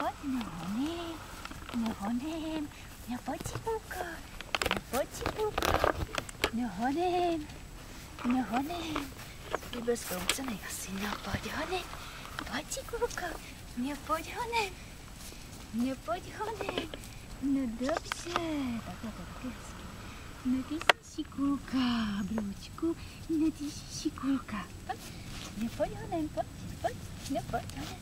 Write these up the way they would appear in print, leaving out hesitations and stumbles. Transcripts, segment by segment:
pojď, no honem, no pojď cibulko, no honem, ty byl skroucený asi, no pojď honem, pojď cibulko, no pojď honem, no dobře, takhle to taky hezky, no ty jsi šikulka, broučku, no ty jsi šikulka, pojď honem, pojď, no pojď honem.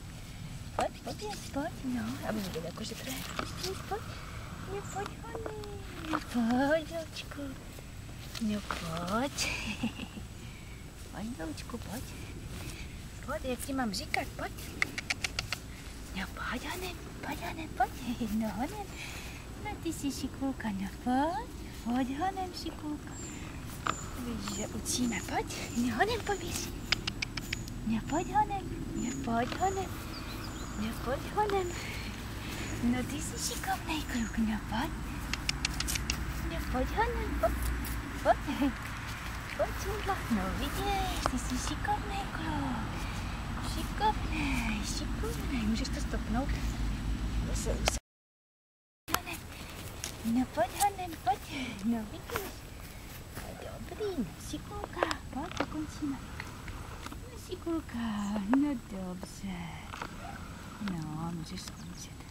Pojď, no, aby viděl, jakože to je, pojď, no pojď honem, no pojď, Loučku, no pojď, Loučku, pojď, jak ti mám říkat, pojď, no pojď honem, no honem, no ty jsi šikulka, no pojď honem, šikulka, víš, že učíme, pojď, no honem poběž, no pojď honem, no ty jsi šikovnej kluk, no pojď honem, pojď Čundla, no vidíš, ty jsi šikovnej kluk, šikovnej, můžeš to stopnout, zase no pojď honem, no vidíš, dobrý, no šikulka, pojď, dokončíme, no šikulka, no dobře. No, můžeš skončit.